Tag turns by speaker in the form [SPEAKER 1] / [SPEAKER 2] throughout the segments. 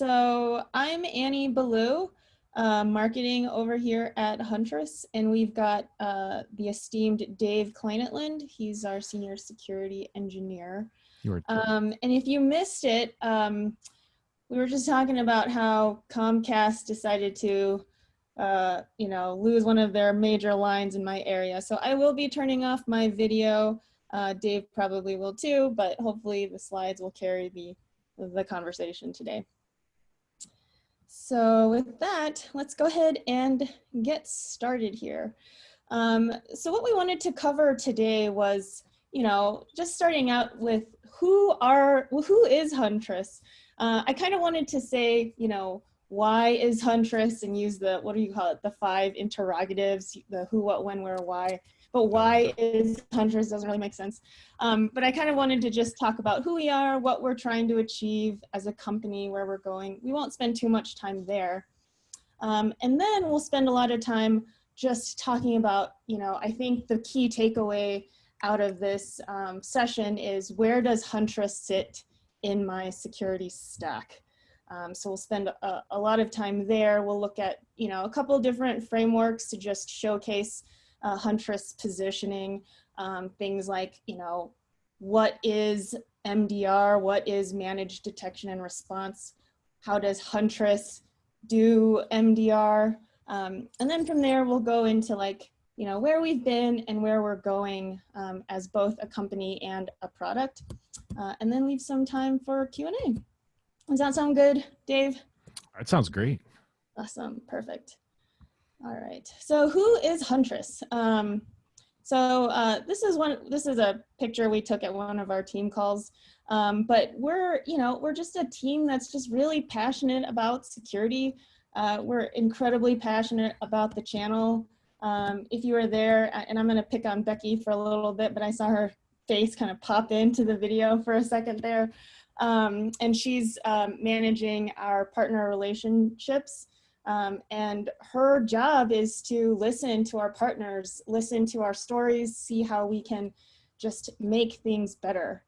[SPEAKER 1] So I'm Annie Ballou, marketing over here at Huntress, and we've got the esteemed Dave Kleinetland. He's our senior security engineer. And if you missed it, we were just talking about how Comcast decided to, lose one of their major lines in my area. So I will be turning off my video. Dave probably will too, but hopefully the slides will carry the conversation today. So with that, let's go ahead and get started here. So what we wanted to cover today was, just starting out with who is Huntress? I kind of wanted to say, why is Huntress, and use the, what do you call it? The 5 interrogatives, the who, what, when, where, why. But why is Huntress doesn't really make sense. But I kind of wanted to just talk about who we are, what we're trying to achieve as a company, where we're going. We won't spend too much time there. And then we'll spend a lot of time just talking about, I think the key takeaway out of this session is, where does Huntress sit in my security stack? So we'll spend a lot of time there. We'll look at, a couple of different frameworks to just showcase Huntress positioning, things like, what is MDR? What is managed detection and response? How does Huntress do MDR? And then from there, we'll go into where we've been and where we're going as both a company and a product, and then leave some time for Q&A. Does that sound good, Dave?
[SPEAKER 2] That sounds great.
[SPEAKER 1] Awesome, perfect. All right, so who is Huntress? This is a picture we took at one of our team calls, but we're just a team that's just really passionate about security. We're incredibly passionate about the channel. If you were there, and I'm gonna pick on Becky for a little bit, but I saw her face kind of pop into the video for a second there. And she's managing our partner relationships. And her job is to listen to our partners, listen to our stories, see how we can just make things better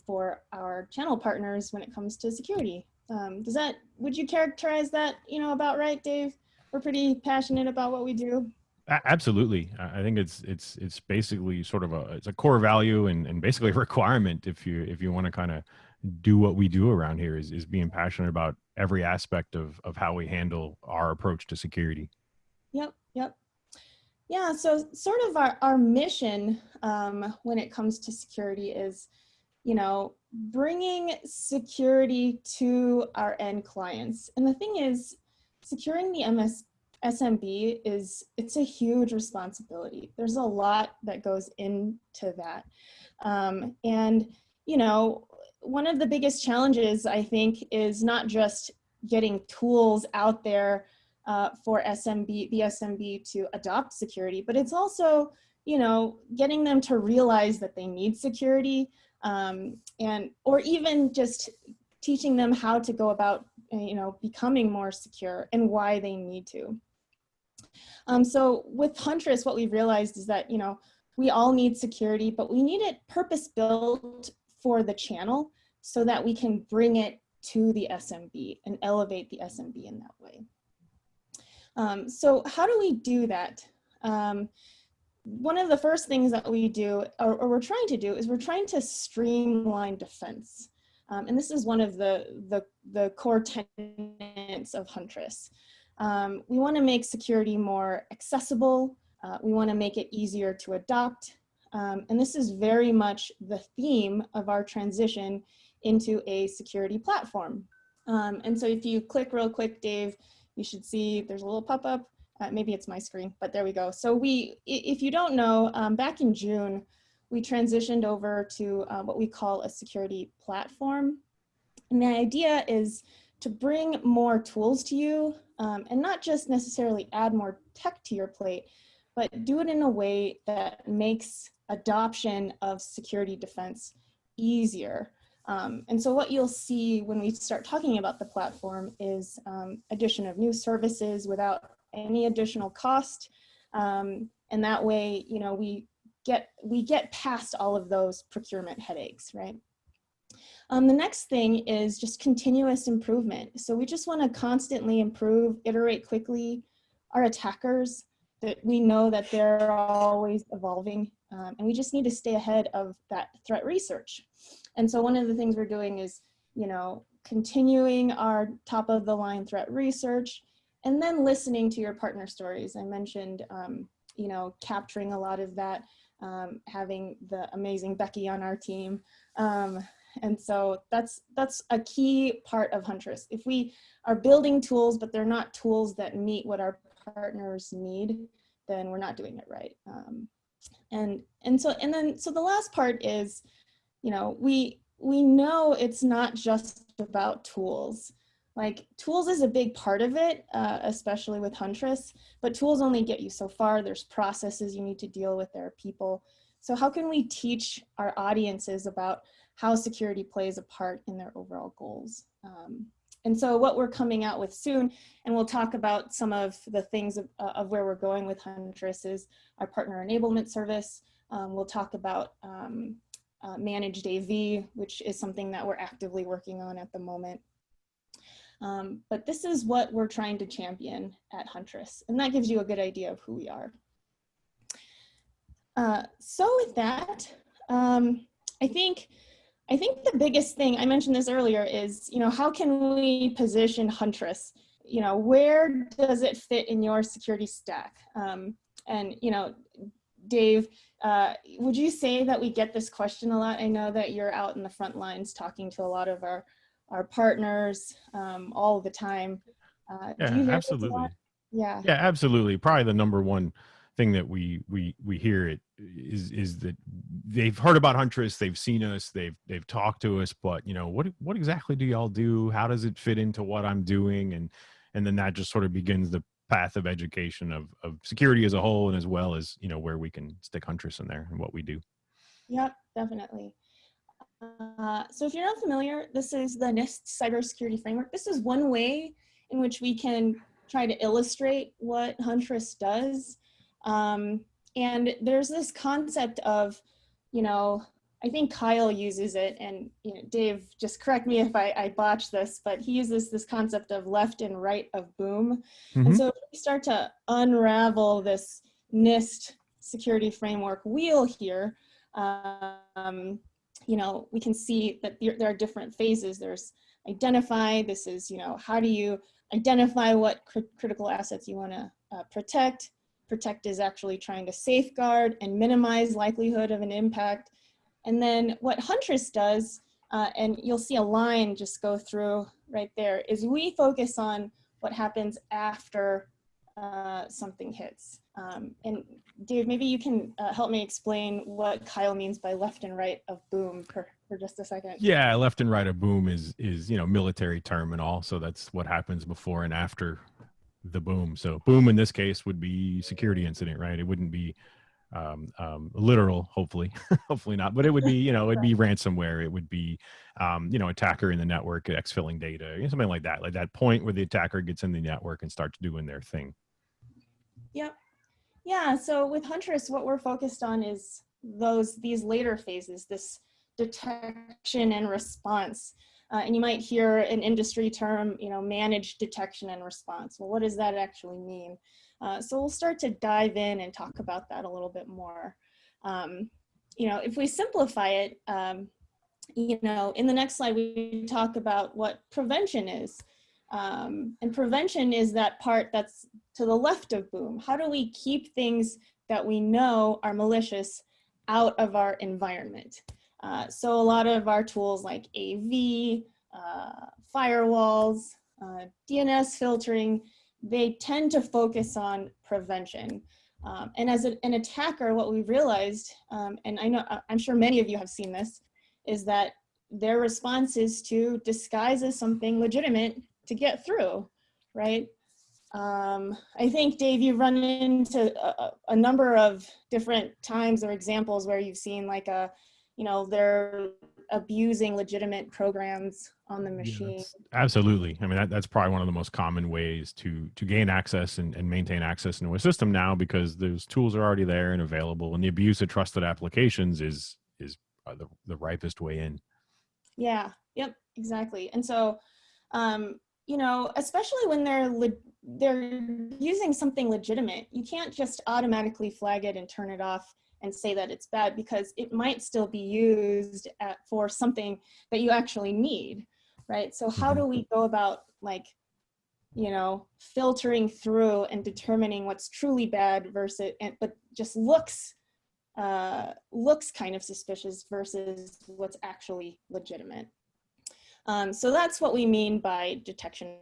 [SPEAKER 1] for our channel partners when it comes to security. Would you characterize that, about right, Dave? We're pretty passionate about what we do.
[SPEAKER 2] Absolutely. I think it's basically sort of it's a core value and basically a requirement if you want to kind of do what we do around here is being passionate about every aspect of how we handle our approach to security.
[SPEAKER 1] Yep. Yeah, so sort of our mission when it comes to security is, bringing security to our end clients. And the thing is, securing the SMB it's a huge responsibility. There's a lot that goes into that. And, one of the biggest challenges, I think, is not just getting tools out there for the SMB to adopt security, but it's also, getting them to realize that they need security, or even just teaching them how to go about, becoming more secure and why they need to. So with Huntress, what we've realized is that, we all need security, but we need it purpose-built for the channel so that we can bring it to the SMB and elevate the SMB in that way. So how do we do that? One of the first things that we do, or we're trying to do, is we're trying to streamline defense. And this is one of the core tenets of Huntress. We want to make security more accessible. We want to make it easier to adopt. And this is very much the theme of our transition into a security platform. And so if you click real quick, Dave, you should see there's a little pop-up. Maybe it's my screen, but there we go. So if you don't know, back in June, we transitioned over to what we call a security platform. And the idea is to bring more tools to you, and not just necessarily add more tech to your plate, but do it in a way that makes adoption of security defense easier. And so what you'll see when we start talking about the platform is addition of new services without any additional cost. And that way, we get past all of those procurement headaches, right? The next thing is just continuous improvement. So we just want to constantly improve, iterate quickly. Our attackers, that we know that they're always evolving, and we just need to stay ahead of that threat research. And so one of the things we're doing is, continuing our top of the line threat research, and then listening to your partner stories. I mentioned, capturing a lot of that, having the amazing Becky on our team. And so that's a key part of Huntress. If we are building tools, but they're not tools that meet what our partners need, then we're not doing it right. So the last part is, we know it's not just about tools. Like, tools is a big part of it, especially with Huntress, but tools only get you so far. There's processes you need to deal with, there are people. So how can we teach our audiences about how security plays a part in their overall goals? And so what we're coming out with soon, and we'll talk about some of the things of where we're going with Huntress, is our partner enablement service. We'll talk about managed AV, which is something that we're actively working on at the moment. But this is what we're trying to champion at Huntress, and that gives you a good idea of who we are. So with that, I think the biggest thing, I mentioned this earlier, is, how can we position Huntress? Where does it fit in your security stack? And, Dave, would you say that we get this question a lot? I know that you're out in the front lines talking to a lot of our partners all the time. Do you
[SPEAKER 2] Yeah,
[SPEAKER 1] hear this a lot?
[SPEAKER 2] absolutely.
[SPEAKER 1] Yeah.
[SPEAKER 2] Yeah, absolutely. Probably the number one thing that we hear it is that they've heard about Huntress, they've seen us, they've talked to us, but what exactly do y'all do? How does it fit into what I'm doing? And then that just sort of begins the path of education of security as a whole, and as well as where we can stick Huntress in there and what we do.
[SPEAKER 1] Yep, definitely. So if you're not familiar, this is the NIST cybersecurity framework. This is one way in which we can try to illustrate what Huntress does. And there's this concept of, I think Kyle uses it, and Dave, just correct me if I botch this, but he uses this concept of left and right of boom.
[SPEAKER 2] Mm-hmm.
[SPEAKER 1] And so if we start to unravel this NIST security framework wheel here, we can see that there are different phases. There's identify. This is, how do you identify what critical assets you want to protect? Protect is actually trying to safeguard and minimize likelihood of an impact. And then what Huntress does, and you'll see a line just go through right there, is we focus on what happens after something hits. And Dave, maybe you can help me explain what Kyle means by left and right of boom for just a second.
[SPEAKER 2] Yeah, left and right of boom is military term and all. So that's what happens before and after the boom. So boom in this case would be security incident, right? It wouldn't be literal, hopefully, hopefully not, but it would be, it'd be ransomware. It would be, attacker in the network, exfilling data, something like that point where the attacker gets in the network and starts doing their thing.
[SPEAKER 1] Yep. Yeah. So with Huntress, what we're focused on is these later phases, this detection and response. And you might hear an industry term, managed detection and response. Well, what does that actually mean? So we'll start to dive in and talk about that a little bit more. If we simplify it, in the next slide, we talk about what prevention is. And prevention is that part that's to the left of boom. How do we keep things that we know are malicious out of our environment? So a lot of our tools like AV, firewalls, DNS filtering, they tend to focus on prevention. And as an attacker, what we realized, and I'm sure many of you have seen this, is that their response is to disguise as something legitimate to get through, right? I think, Dave, you've run into a number of different times or examples where you've seen like they're abusing legitimate programs on the machine.
[SPEAKER 2] Yeah, absolutely. I mean, that's probably one of the most common ways to gain access and maintain access into a system now, because those tools are already there and available, and the abuse of trusted applications is the ripest way in.
[SPEAKER 1] Yeah, yep, exactly. And so, you know, especially when they're using something legitimate, you can't just automatically flag it and turn it off and say that it's bad, because it might still be used for something that you actually need, right? So how
[SPEAKER 2] Hmm.
[SPEAKER 1] do we go about, like, you know, filtering through and determining what's truly bad versus, but just looks kind of suspicious versus what's actually legitimate. So that's what we mean by detection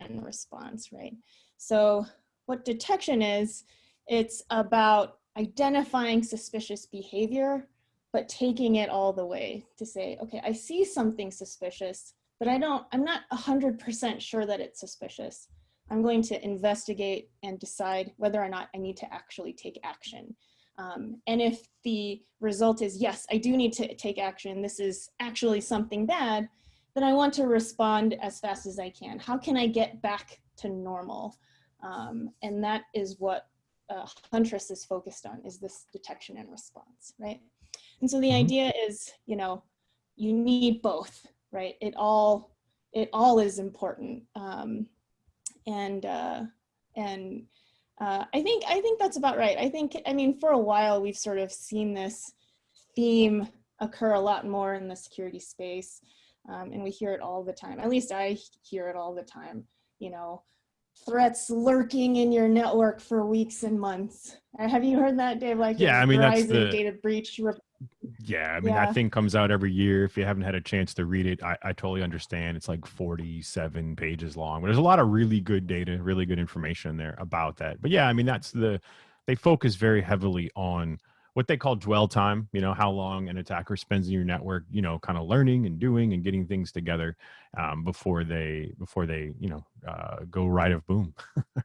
[SPEAKER 1] and response, right? So what detection is, it's about identifying suspicious behavior, but taking it all the way to say, okay, I see something suspicious, but I'm not 100% sure that it's suspicious. I'm going to investigate and decide whether or not I need to actually take action. And if the result is, yes, I do need to take action, this is actually something bad, then I want to respond as fast as I can. How can I get back to normal? And that is what Huntress is focused on, is this detection and response, right? And so the
[SPEAKER 2] Hmm.
[SPEAKER 1] idea is, you know, you need both, right? It all is important. And I think that's about right. I mean, for a while we've sort of seen this theme occur a lot more in the security space, and we hear it all the time. At least I hear it all the time. You know, threats lurking in your network for weeks and months. Have you heard that, Dave? Like
[SPEAKER 2] Yeah,
[SPEAKER 1] in
[SPEAKER 2] I mean that's
[SPEAKER 1] Verizon
[SPEAKER 2] the
[SPEAKER 1] data breach?
[SPEAKER 2] yeah, I mean that
[SPEAKER 1] Yeah,
[SPEAKER 2] thing comes out every year. If you haven't had a chance to read it, I totally understand. It's like 47 pages long, but there's a lot of really good data, really good information there about that. But yeah, I mean they focus very heavily on what they call dwell time, how long an attacker spends in your network, kind of learning and doing and getting things together before they go right of boom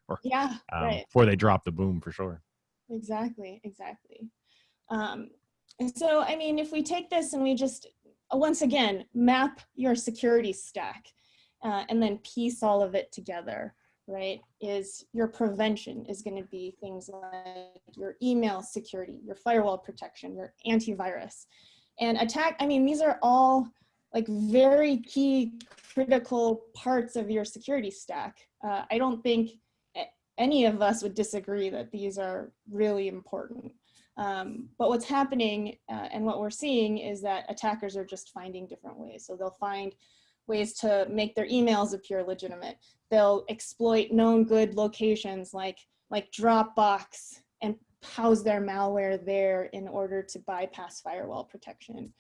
[SPEAKER 2] or
[SPEAKER 1] yeah, right.
[SPEAKER 2] before they drop the boom for sure.
[SPEAKER 1] Exactly, exactly. Um, and so, I mean, if we take this and we just, once again, map your security stack, and then piece all of it together, right, is your prevention is going to be things like your email security, your firewall protection, your antivirus. And attack, I mean, these are all like very key critical parts of your security stack. I don't think any of us would disagree that these are really important. But what's happening and what we're seeing is that attackers are just finding different ways. So they'll find ways to make their emails appear legitimate. They'll exploit known good locations like Dropbox and house their malware there in order to bypass firewall protection.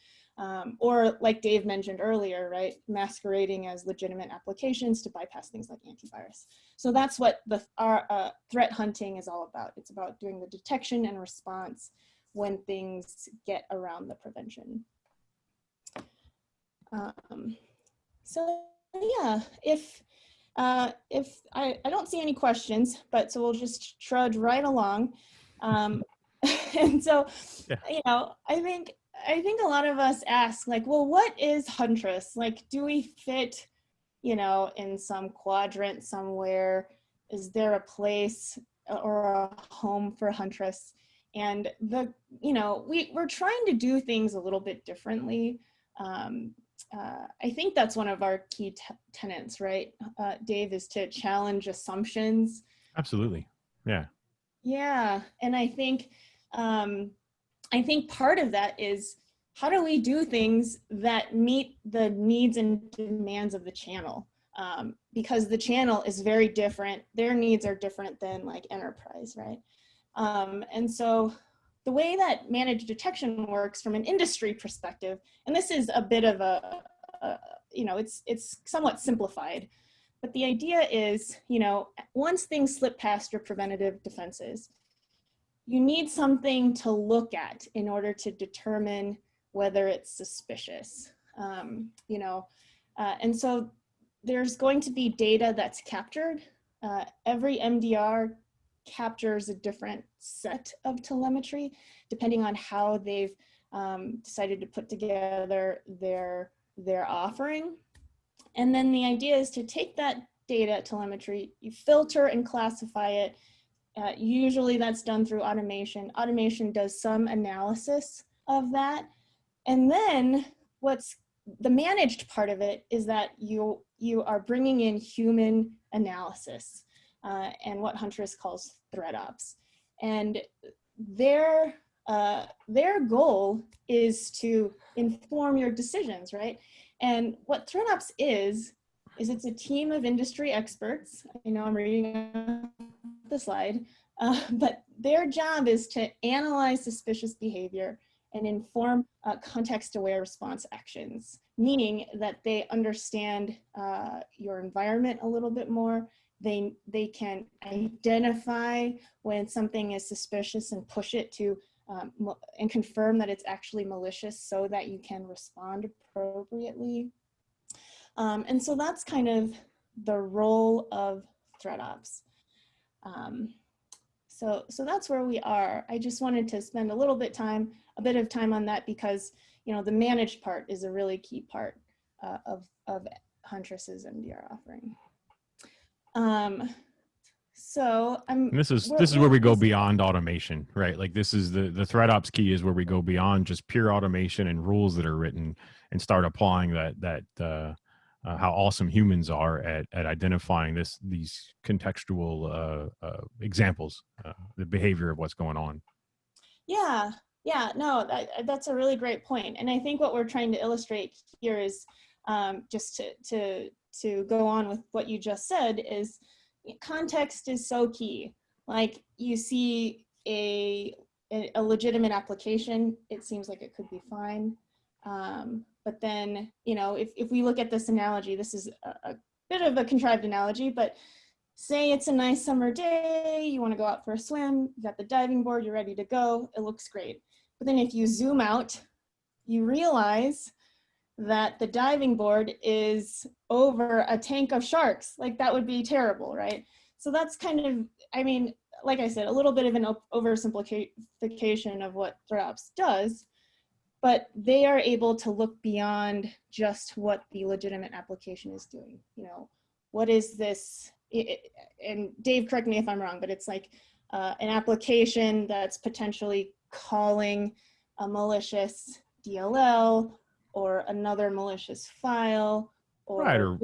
[SPEAKER 1] Or like Dave mentioned earlier, right, masquerading as legitimate applications to bypass things like antivirus. So that's what our threat hunting is all about. It's about doing the detection and response when things get around the prevention. So yeah, if I don't see any questions, but so we'll just trudge right along. And so,
[SPEAKER 2] Yeah.
[SPEAKER 1] I think a lot of us ask, like, well, what is Huntress? Like, do we fit, in some quadrant somewhere? Is there a place or a home for Huntress? And we're trying to do things a little bit differently. I think that's one of our key tenets, right, Dave, is to challenge assumptions.
[SPEAKER 2] Absolutely. Yeah.
[SPEAKER 1] Yeah, and I think part of that is, how do we do things that meet the needs and demands of the channel? Because the channel is very different. Their needs are different than like enterprise, right? And so the way that managed detection works from an industry perspective, and this is a bit of it's somewhat simplified, but the idea is, once things slip past your preventative defenses, you need something to look at in order to determine whether it's suspicious. And so there's going to be data that's captured. Every MDR captures a different set of telemetry depending on how they've decided to put together their offering. And then the idea is to take that data telemetry, you filter and classify it. Usually that's done through automation. Automation does some analysis of that. And then what's the managed part of it is that you are bringing in human analysis and what Huntress calls ThreatOps. And their goal is to inform your decisions, right? And what ThreatOps is it's a team of industry experts. I know I'm reading the slide, but their job is to analyze suspicious behavior and inform context-aware response actions, meaning that they understand your environment a little bit more. They can identify when something is suspicious and push it to and confirm that it's actually malicious so that you can respond appropriately. And so that's kind of the role of ThreatOps. So that's where we are. I just wanted to spend a bit of time on that because, you know, the managed part is a really key part of Huntress's MDR offering. So
[SPEAKER 2] this is where we go beyond automation, right? Like this is the ThreatOps key is where we go beyond just pure automation and rules that are written and start applying how awesome humans are at identifying these contextual examples, the behavior of what's going on.
[SPEAKER 1] Yeah, no, that's a really great point. And I think what we're trying to illustrate here is just to go on with what you just said is context is so key. Like you see a legitimate application, it seems like it could be fine. But then, you know, if we look at this analogy, this is a bit of a contrived analogy, but say it's a nice summer day, you want to go out for a swim, you got the diving board, you're ready to go, it looks great. But then if you zoom out, you realize that the diving board is over a tank of sharks. Like that would be terrible, right? So that's kind of, I mean, like I said, a little bit of an oversimplification of what ThreatOps does, but they are able to look beyond just what the legitimate application is doing. You know, what is this? And Dave, correct me if I'm wrong, but it's like an application that's potentially calling a malicious DLL or another malicious file, or
[SPEAKER 2] right, or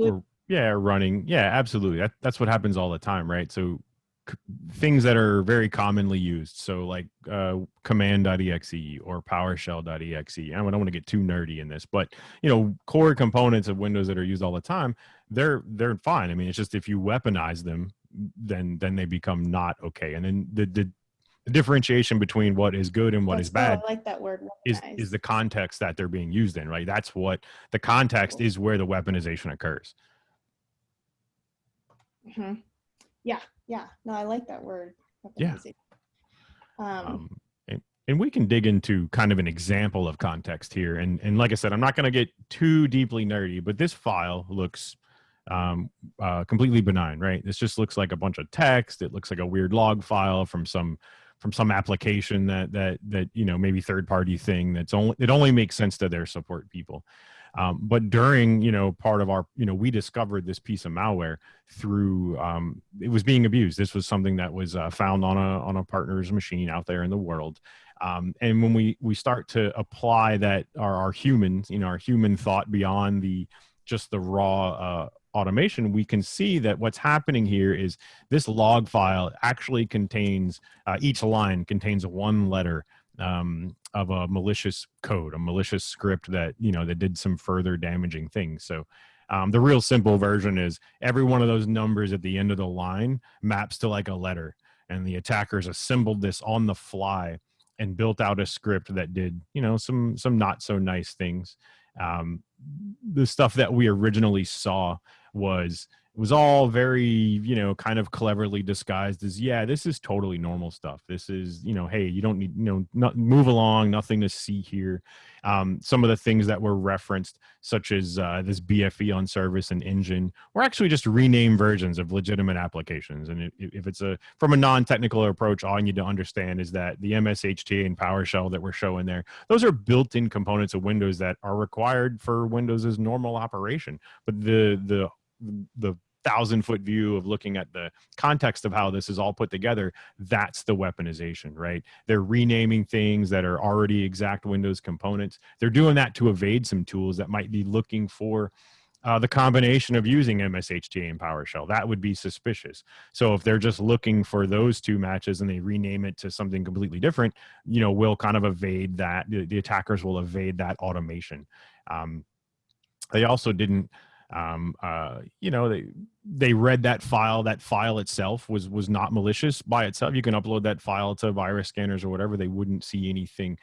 [SPEAKER 2] running. Yeah, absolutely. That's what happens all the time, right? So things that are very commonly used. So like command.exe or PowerShell.exe. I don't want to get too nerdy in this, but you know, core components of Windows that are used all the time, they're fine. I mean, it's just if you weaponize them, then they become not okay. And then the differentiation between what is good and what is bad,
[SPEAKER 1] I like that word,
[SPEAKER 2] is the context that they're being used in, right? That's what the context is, where the weaponization occurs.
[SPEAKER 1] Mm-hmm. Yeah. No, I like that word.
[SPEAKER 2] Yeah. And we can dig into kind of an example of context here. And like I said, I'm not going to get too deeply nerdy, but this file looks completely benign, right? This just looks like a bunch of text. It looks like a weird log file from some application that you know, maybe third party thing it only makes sense to their support people. But during, you know, part of our, you know, we discovered this piece of malware through, it was being abused. This was something that was found on a partner's machine out there in the world. And when we start to apply that, our humans, you know, our human thought beyond just the raw automation, we can see that what's happening here is this log file actually contains, each line contains one letter of a malicious code, a malicious script that, you know, that did some further damaging things. So the real simple version is every one of those numbers at the end of the line maps to like a letter, and the attackers assembled this on the fly and built out a script that did, you know, some not so nice things. The stuff that we originally saw was all very, you know, kind of cleverly disguised as, yeah, this is totally normal stuff. This is, you know, hey, you don't need, you know, not move along, nothing to see here. Some of the things that were referenced, such as this BFE on service and engine, were actually just renamed versions of legitimate applications. And if it's from a non-technical approach, all you need to understand is that the MSHTA and PowerShell that we're showing there, those are built-in components of Windows that are required for Windows's normal operation. But the 1,000-foot view of looking at the context of how this is all put together, that's the weaponization, right? They're renaming things that are already exact Windows components. They're doing that to evade some tools that might be looking for the combination of using MSHTA and PowerShell. That would be suspicious. So if they're just looking for those two matches and they rename it to something completely different, we'll kind of evade that. The attackers will evade that automation. They also didn't, they read that file. That file itself was not malicious by itself. You can upload that file to virus scanners or whatever. They wouldn't see anything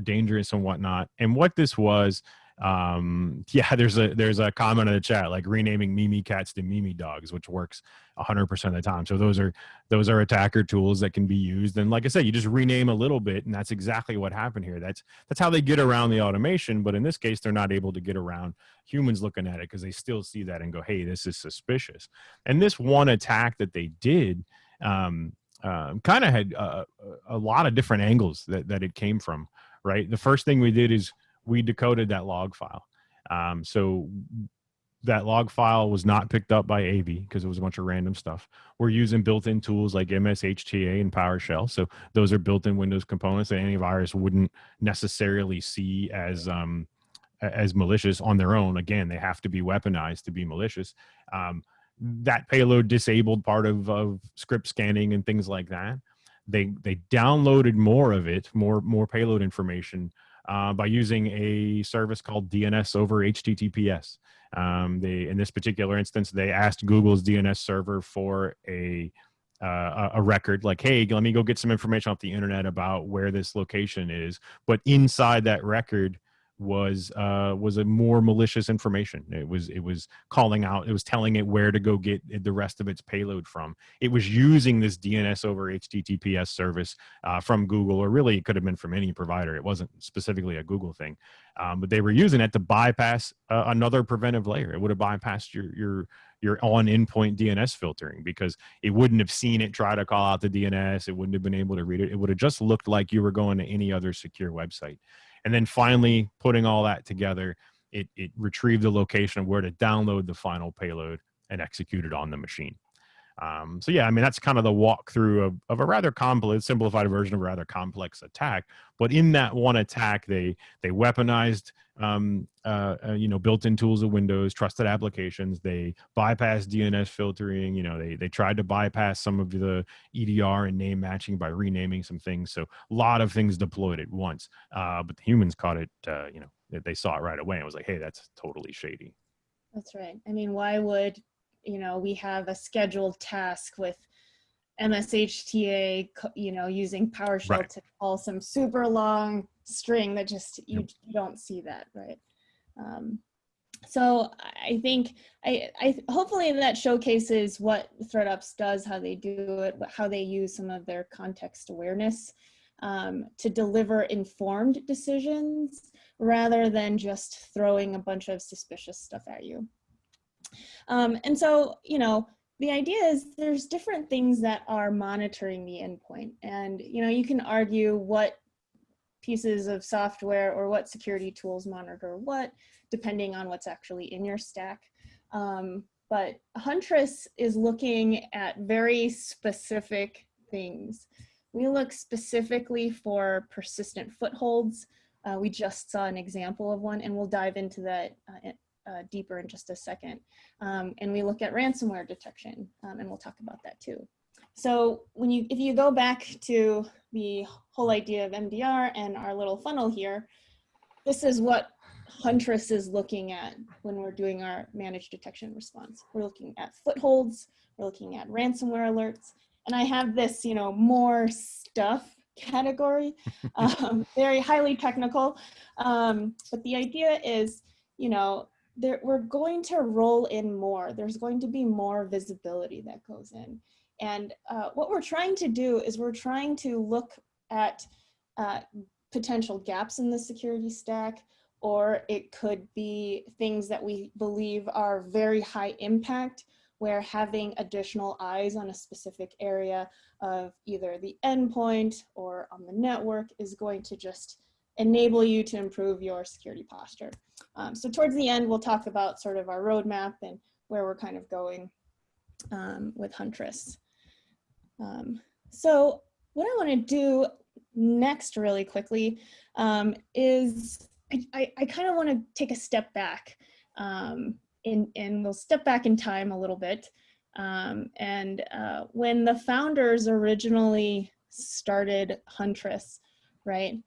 [SPEAKER 2] dangerous and whatnot. And what this was, there's a comment in the chat like renaming Mimi cats to Mimi dogs, which works 100% of the time. So those are attacker tools that can be used. And like I said, you just rename a little bit, and that's exactly what happened here. That's how they get around the automation. But in this case, they're not able to get around humans looking at it because they still see that and go, hey, this is suspicious. And this one attack that they did kind of had a lot of different angles that it came from, right? The first thing we did is we decoded that log file. So that log file was not picked up by AV because it was a bunch of random stuff. We're using built-in tools like MSHTA and PowerShell. So those are built-in Windows components that antivirus wouldn't necessarily see as malicious on their own. Again, they have to be weaponized to be malicious. That payload disabled part of script scanning and things like that. They downloaded more of it, more payload information by using a service called DNS over HTTPS. In this particular instance, they asked Google's DNS server for a record, like, hey, let me go get some information off the internet about where this location is. But inside that record was a more malicious information. It was calling out, it was telling it where to go get the rest of its payload from. It was using this DNS over HTTPS service from Google, or really it could have been from any provider. It wasn't specifically a Google thing, but they were using it to bypass another preventive layer. It would have bypassed your on endpoint DNS filtering because it wouldn't have seen it try to call out the DNS. It wouldn't have been able to read it. It would have just looked like you were going to any other secure website. And then finally, putting all that together, it retrieved the location of where to download the final payload and execute it on the machine. So yeah, I mean, that's kind of the walkthrough of a rather complex, simplified version of a rather complex attack. But in that one attack, they weaponized, built-in tools of Windows, trusted applications. They bypassed DNS filtering. They tried to bypass some of the EDR and name matching by renaming some things. So a lot of things deployed at once. But the humans caught it. They saw it right away and was like, hey, that's totally shady.
[SPEAKER 1] That's right. I mean, why would we have a scheduled task with MSHTA, using PowerShell
[SPEAKER 2] Right.
[SPEAKER 1] to call some super long string that just, you don't see that, right? So I think, hopefully that showcases what ThreatOps does, how they do it, how they use some of their context awareness to deliver informed decisions rather than just throwing a bunch of suspicious stuff at you. And so, the idea is there's different things that are monitoring the endpoint. And, you can argue what pieces of software or what security tools monitor what, depending on what's actually in your stack. But Huntress is looking at very specific things. We look specifically for persistent footholds. We just saw an example of one, and we'll dive into that deeper in just a second. And we look at ransomware detection, and we'll talk about that too. So if you go back to the whole idea of MDR and our little funnel here, this is what Huntress is looking at when we're doing our managed detection response. We're looking at footholds, we're looking at ransomware alerts, and I have this, more stuff category, very highly technical. But the idea is, we're going to roll in more. There's going to be more visibility that goes in. And what we're trying to do is we're trying to look at potential gaps in the security stack, or it could be things that we believe are very high impact, where having additional eyes on a specific area of either the endpoint or on the network is going to just enable you to improve your security posture. So towards the end, we'll talk about sort of our roadmap and where we're kind of going with Huntress. So what I want to do next really quickly is I kind of want to take a step back, and we'll step back in time a little bit. When the founders originally started Huntress, right,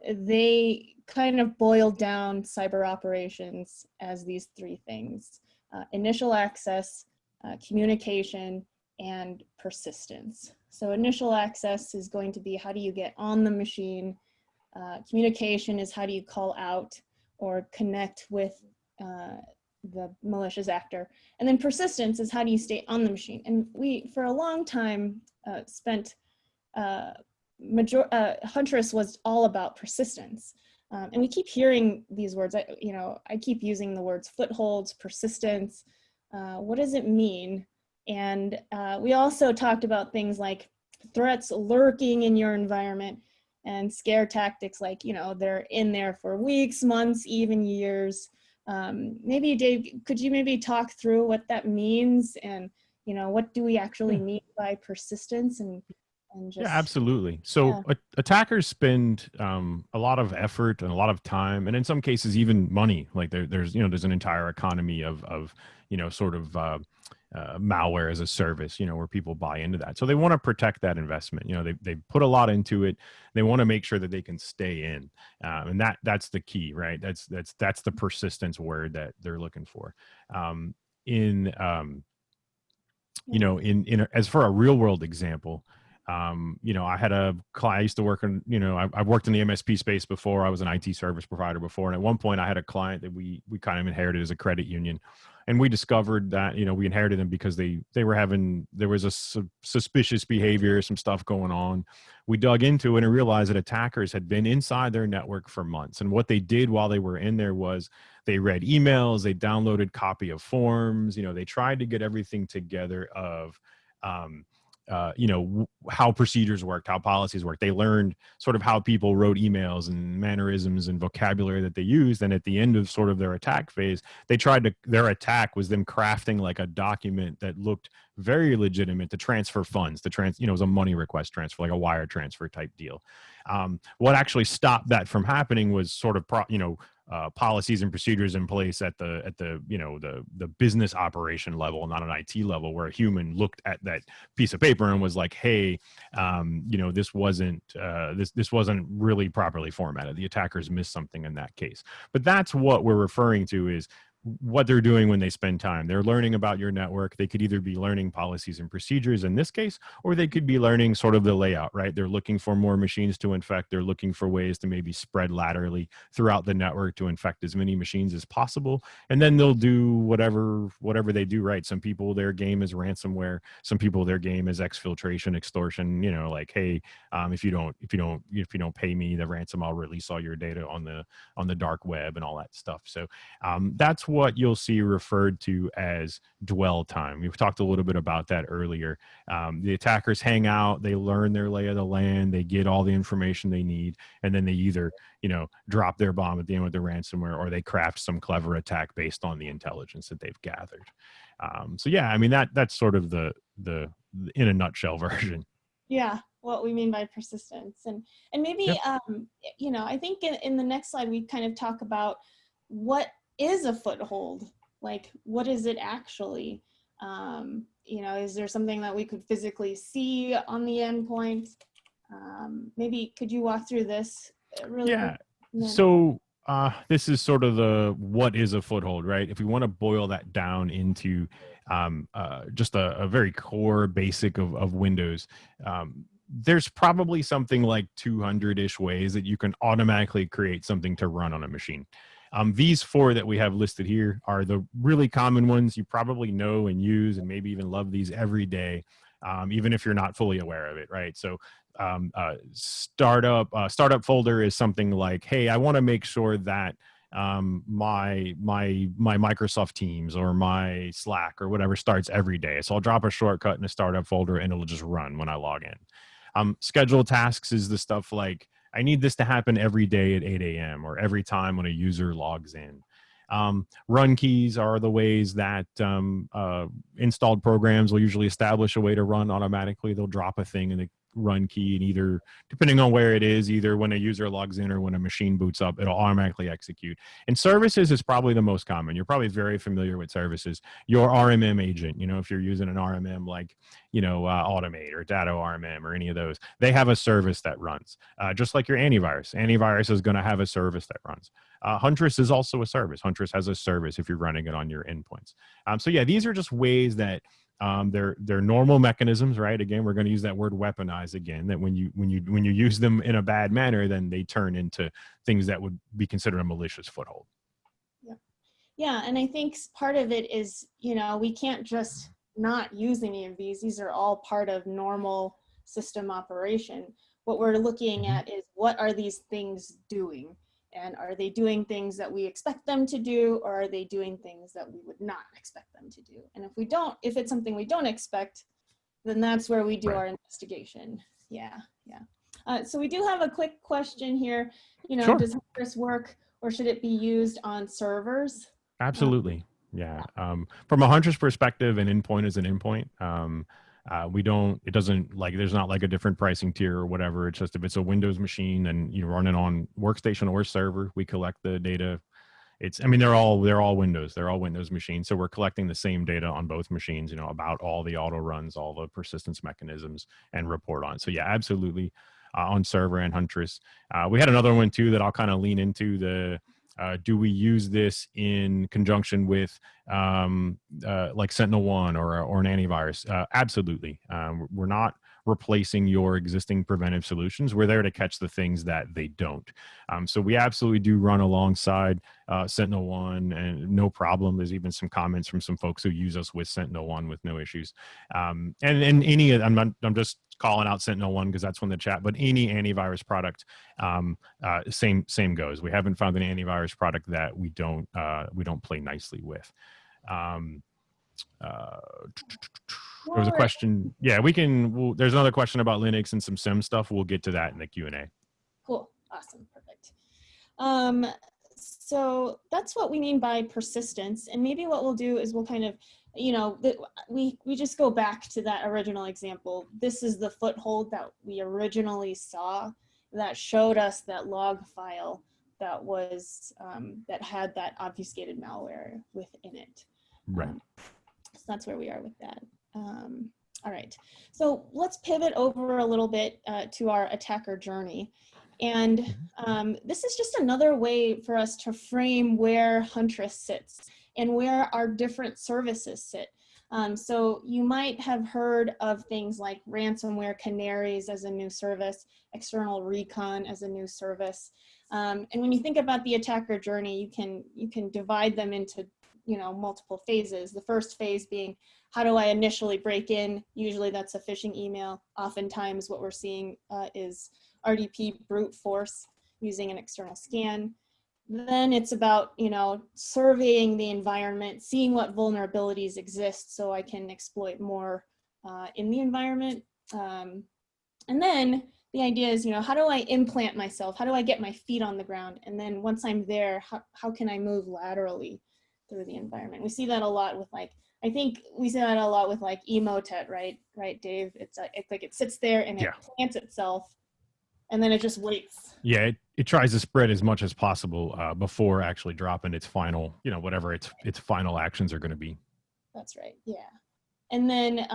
[SPEAKER 1] they kind of boiled down cyber operations as these three things: initial access, communication, and persistence. So initial access is going to be, how do you get on the machine? Communication is, how do you call out or connect with the malicious actor? And then persistence is, how do you stay on the machine? And we, for a long time, spent Huntress was all about persistence. And we keep hearing these words. I keep using the words footholds, persistence. What does it mean? And we also talked about things like threats lurking in your environment and scare tactics, like, they're in there for weeks, months, even years. Maybe Dave, could you maybe talk through what that means, and what do we actually mean by persistence, and just...
[SPEAKER 2] Yeah, absolutely. So attackers spend a lot of effort and a lot of time, and in some cases even money. Like there's an entire economy of sort of malware as a service, where people buy into that. So they want to protect that investment. They put a lot into it. They want to make sure that they can stay in, and that's the key, right? That's the persistence word that they're looking for. In as for a real world example, I had a client. I used to work in, I've worked in the MSP space before. I was an IT service provider before. And at one point I had a client that we kind of inherited as a credit union. And we discovered that, we inherited them because there was a suspicious behavior, some stuff going on. We dug into it and realized that attackers had been inside their network for months. And what they did while they were in there was they read emails, they downloaded copy of forms, they tried to get everything together of, how procedures worked, how policies worked. They learned sort of how people wrote emails and mannerisms and vocabulary that they used. And at the end of sort of their attack phase, their attack was them crafting like a document that looked very legitimate to transfer funds, it was a money request transfer, like a wire transfer type deal. What actually stopped that from happening was sort of, policies and procedures in place at the business operation level, not an IT level, where a human looked at that piece of paper and was like, hey, this wasn't really properly formatted. The attackers missed something in that case. But that's what we're referring to is what they're doing when they spend time. They're learning about your network. They could either be learning policies and procedures in this case, or they could be learning sort of the layout, right? They're looking for more machines to infect. They're looking for ways to maybe spread laterally throughout the network to infect as many machines as possible. And then they'll do whatever they do, right? Some people, their game is ransomware. Some people, their game is exfiltration, extortion, like, hey, if you don't pay me the ransom, I'll release all your data on the dark web and all that stuff. So that's what you'll see referred to as dwell time. We've talked a little bit about that earlier. The attackers hang out, they learn their lay of the land, they get all the information they need, and then they either, drop their bomb at the end with the ransomware, or they craft some clever attack based on the intelligence that they've gathered. That's sort of the in a nutshell version.
[SPEAKER 1] Yeah, what we mean by persistence. And maybe,
[SPEAKER 2] Yep.
[SPEAKER 1] I think in the next slide, we kind of talk about what is a foothold. Like, what is it actually? Is there something that we could physically see on the endpoint? Maybe could you walk through this really quick?
[SPEAKER 2] So this is sort of what is a foothold, right? If we want to boil that down into just a very core basic of Windows, there's probably something like 200-ish ways that you can automatically create something to run on a machine. These four that we have listed here are the really common ones you probably know and use, and maybe even love these every day, even if you're not fully aware of it, right? So startup folder is something like, hey, I want to make sure that my Microsoft Teams or my Slack or whatever starts every day. So I'll drop a shortcut in a startup folder and it'll just run when I log in. Schedule tasks is the stuff like, I need this to happen every day at 8 a.m. or every time when a user logs in. Run keys are the ways that installed programs will usually establish a way to run automatically. They'll drop a thing in the run key, and either, depending on where it is, either when a user logs in or when a machine boots up, it'll automatically execute. And services is probably the most common. You're probably very familiar with services. Your RMM agent, if you're using an RMM like, Automate or Data RMM or any of those, they have a service that runs. Just like your antivirus. Antivirus is going to have a service that runs. Huntress is also a service. Huntress has a service if you're running it on your endpoints. So yeah, these are just ways that they're normal mechanisms, right? Again, we're going to use that word weaponize again, that when you use them in a bad manner, then they turn into things that would be considered a malicious foothold.
[SPEAKER 1] Yeah, and I think part of it is, we can't just not use any of these. These are all part of normal system operation. What we're looking at is, what are these things doing? And are they doing things that we expect them to do, or are they doing things that we would not expect them to do? And if it's something we don't expect, then that's where we do our investigation. Yeah. So we do have a quick question here.
[SPEAKER 2] Sure.
[SPEAKER 1] Does Huntress work, or should it be used on servers?
[SPEAKER 2] Absolutely. Yeah. From a Huntress perspective, an endpoint is an endpoint. There's not like a different pricing tier or whatever. It's just, if it's a Windows machine and you run it on workstation or server, we collect the data. They're all Windows. They're all Windows machines. So we're collecting the same data on both machines, about all the auto runs, all the persistence mechanisms, and report on. So yeah, absolutely. On server and Huntress. We had another one too that I'll kind of lean into do we use this in conjunction with like SentinelOne or an antivirus? Absolutely. We're not replacing your existing preventive solutions. We're there to catch the things that they don't. So we absolutely do run alongside SentinelOne, and no problem. There's even some comments from some folks who use us with SentinelOne with no issues. I'm just calling out SentinelOne because that's from the chat, but any antivirus product, same goes. We haven't found an antivirus product that we don't play nicely with. There was a question. Yeah, there's another question about Linux and some SIM stuff. We'll get to that in the Q&A.
[SPEAKER 1] Cool. Awesome. Perfect. So that's what we mean by persistence. And maybe what we'll do is we'll kind of, we just go back to that original example. This is the foothold that we originally saw that showed us that log file that was, that had that obfuscated malware within it.
[SPEAKER 2] Right.
[SPEAKER 1] So that's where we are with that. All right, so let's pivot over a little bit to our attacker journey. And this is just another way for us to frame where Huntress sits and where our different services sit. So you might have heard of things like Ransomware Canaries as a new service, External Recon as a new service. And when you think about the attacker journey, you can divide them into multiple phases. The first phase being, how do I initially break in? Usually that's a phishing email. Oftentimes what we're seeing is RDP brute force using an external scan. Then it's about, surveying the environment, seeing what vulnerabilities exist so I can exploit more in the environment. And then the idea is, how do I implant myself? How do I get my feet on the ground? And then once I'm there, how can I move laterally through the environment? We see that a lot with I think we see that a lot with Emotet, right, Dave? It's like it sits there and it plants itself, and then it just waits. Yeah,
[SPEAKER 2] it tries to spread as much as possible before actually dropping its final, whatever its final actions are going to be.
[SPEAKER 1] That's right. Yeah. And then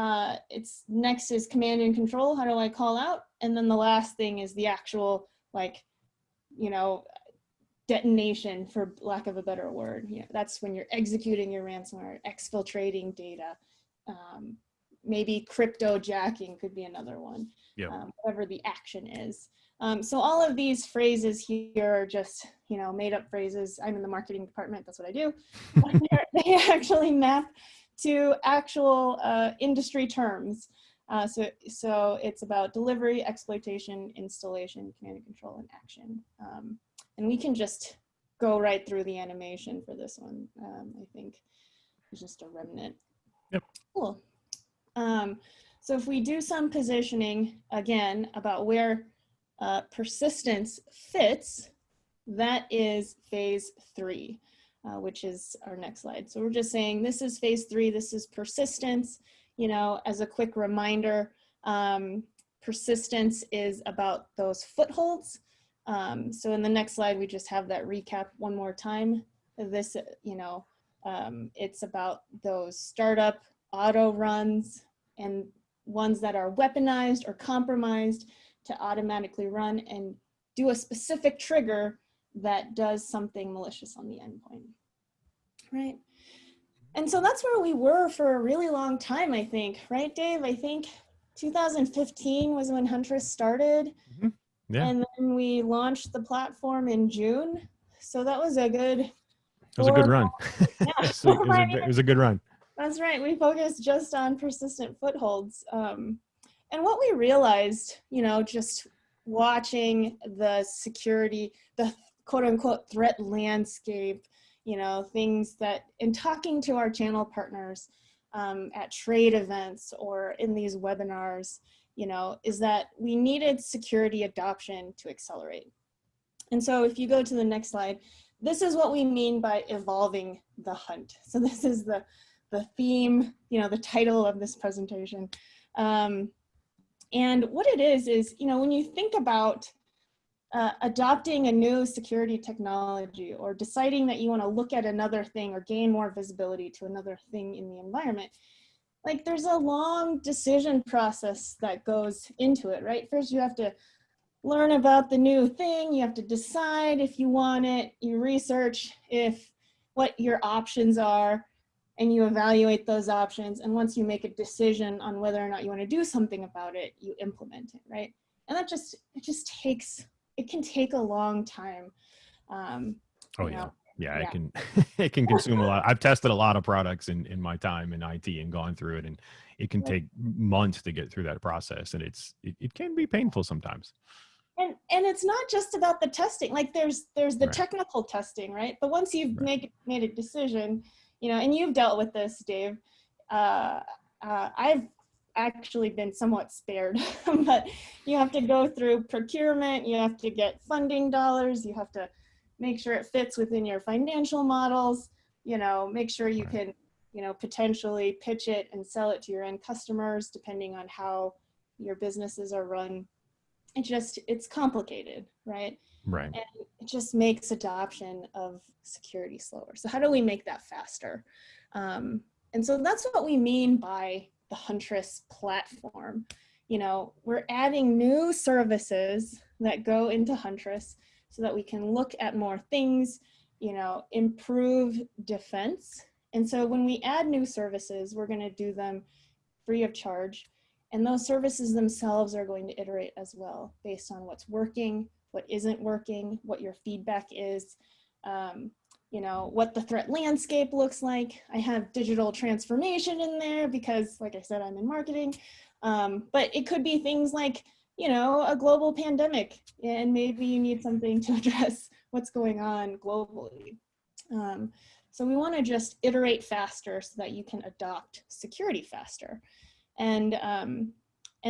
[SPEAKER 1] it's next is command and control. How do I call out? And then the last thing is the actual detonation, for lack of a better word. That's when you're executing your ransomware, exfiltrating data. Maybe crypto jacking could be another one. Whatever the action is. So all of these phrases here are just, made up phrases. I'm in the marketing department, that's what I do. They actually map to actual industry terms. So it's about delivery, exploitation, installation, command and control, and action. And we can just go right through the animation for this one. I think it's just a remnant.
[SPEAKER 2] Yep.
[SPEAKER 1] Cool. So if we do some positioning, again, about where persistence fits, that is phase 3. which is our next slide. So we're just saying this is phase 3, this is persistence. You know, as a quick reminder, persistence is about those footholds. So in the next slide, we just have that recap one more time. This, you know, it's about those startup auto runs and ones that are weaponized or compromised to automatically run and do a specific trigger that does something malicious on the endpoint, right? And so that's where we were for a really long time, I think, right, Dave? I think 2015 was when Huntress started.
[SPEAKER 2] Mm-hmm. Yeah.
[SPEAKER 1] And then we launched the platform in June. So that was a good
[SPEAKER 2] It was a good run.
[SPEAKER 1] Yeah.
[SPEAKER 2] It was a good run.
[SPEAKER 1] That's right. We focused just on persistent footholds. And what we realized, you know, just watching the security, the quote unquote threat landscape, you know, things that, in talking to our channel partners at trade events or in these webinars, you know, is that we needed security adoption to accelerate. And so if you go to the next slide, this is what we mean by evolving the hunt. So this is the theme, you know, the title of this presentation. And what it is, you know, when you think about adopting a new security technology or deciding that you want to look at another thing or gain more visibility to another thing in the environment, like there's a long decision process that goes into it, right? First, you have to learn about the new thing. You have to decide if you want it. You research what your options are, and you evaluate those options. And once you make a decision on whether or not you want to do something about it, you implement it, right? And that it can take a long time.
[SPEAKER 2] Oh yeah. Yeah, it can it can consume a lot. I've tested a lot of products in my time in IT and gone through it, and it can take months to get through that process, and it can be painful sometimes.
[SPEAKER 1] And it's not just about the testing. Like there's the technical testing, right? But once you've made a decision, you know, and you've dealt with this, Dave. I've actually been somewhat spared, but you have to go through procurement. You have to get funding dollars. You have to make sure it fits within your financial models, you know, make sure you can, you know, potentially pitch it and sell it to your end customers, depending on how your businesses are run. It's complicated, right?
[SPEAKER 2] Right.
[SPEAKER 1] And it just makes adoption of security slower. So how do we make that faster? And so that's what we mean by the Huntress platform. You know, we're adding new services that go into Huntress so that we can look at more things, you know, improve defense. And so when we add new services, we're going to do them free of charge. And those services themselves are going to iterate as well based on what's working, what isn't working, what your feedback is, you know, what the threat landscape looks like. I have digital transformation in there because, like I said, I'm in marketing. But it could be things like, you know, a global pandemic, and maybe you need something to address what's going on globally. So we want to just iterate faster so that you can adopt security faster. And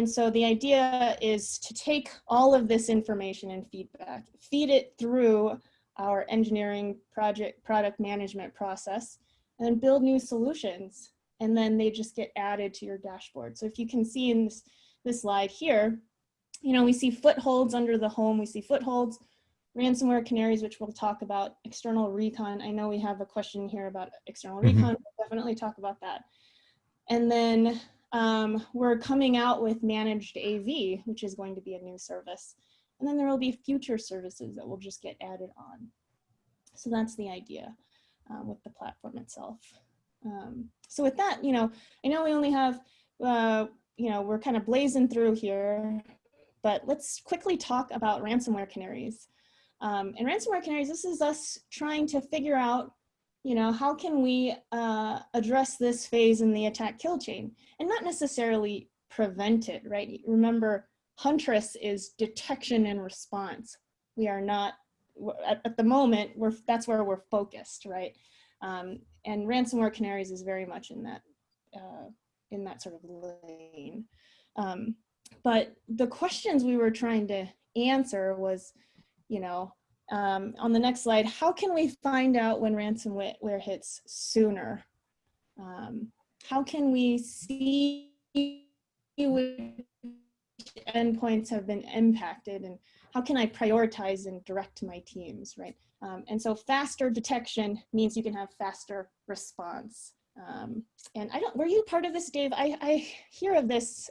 [SPEAKER 1] so the idea is to take all of this information and feedback, feed it through our engineering product management process, and then build new solutions. And then they just get added to your dashboard. So if you can see in this slide here, you know, we see footholds under the home. We see footholds, Ransomware Canaries, which we'll talk about, External Recon. I know we have a question here about External Recon. We'll definitely talk about that. And then we're coming out with Managed AV, which is going to be a new service. And then there will be future services that will just get added on. So that's the idea with the platform itself. So with that, you know, I know we only have, you know, we're kind of blazing through here, but let's quickly talk about Ransomware Canaries. And Ransomware Canaries, this is us trying to figure out, you know, how can we address this phase in the attack kill chain and not necessarily prevent it, right? Remember, Huntress is detection and response. We are not, at the moment, that's where we're focused, right? And Ransomware Canaries is very much in that sort of lane. But the questions we were trying to answer was, you know, On the next slide, how can we find out when ransomware hits sooner? How can we see which endpoints have been impacted, and how can I prioritize and direct my teams, right? And so faster detection means you can have faster response. And were you part of this, Dave? I hear of this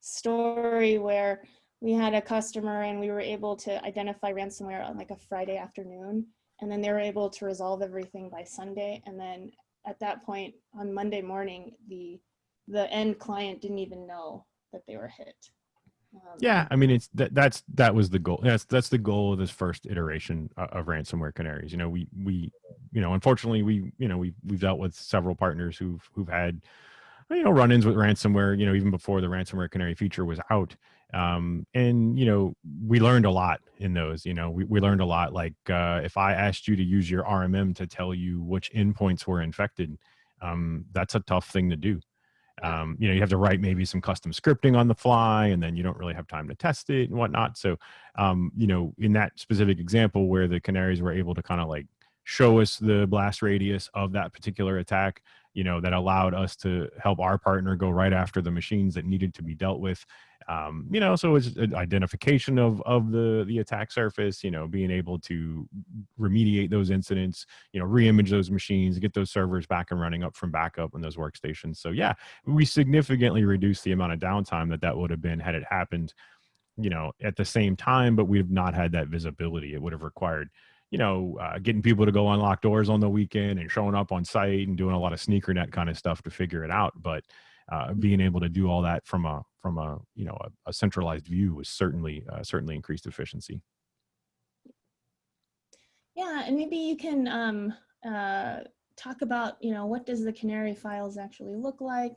[SPEAKER 1] story where we had a customer and we were able to identify ransomware on like a Friday afternoon, and then they were able to resolve everything by Sunday. And then at that point on Monday morning, the end client didn't even know that they were hit.
[SPEAKER 2] Yeah, I mean, it's that was the goal. That's the goal of this first iteration of Ransomware Canaries. You know, we unfortunately we've dealt with several partners who've had run-ins with ransomware, even before the Ransomware Canary feature was out. And we learned a lot in those. We learned a lot. Like if I asked you to use your RMM to tell you which endpoints were infected, that's a tough thing to do. You have to write maybe some custom scripting on the fly, and then you don't really have time to test it and whatnot. So, in that specific example where the Canaries were able to kind of like show us the blast radius of that particular attack, that allowed us to help our partner go right after the machines that needed to be dealt with. So it's an identification of the attack surface, being able to remediate those incidents, reimage those machines, get those servers back and running up from backup on those workstations. So yeah, we significantly reduced the amount of downtime that would have been had it happened, at the same time, but we've not had that visibility. It would have required getting people to go unlock doors on the weekend and showing up on site and doing a lot of sneaker net kind of stuff to figure it out. But being able to do all that from a centralized view was certainly increased efficiency.
[SPEAKER 1] Yeah, and maybe you can talk about what does the Canary files actually look like,